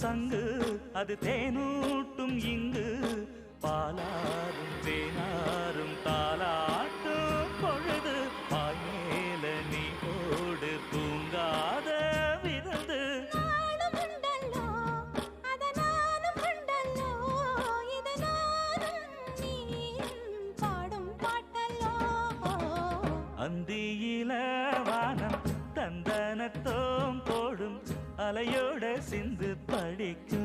சங்கு அது தேனூட்டும் இங்கு பாலாரும் தேனாரும் தாலாட்டும் பொழுது பாயேல நீ போடு தூங்காத விருந்து அந்தியில வானம் தந்தனத்தோம் போடும் அலையோட சிந்து படிக்கும்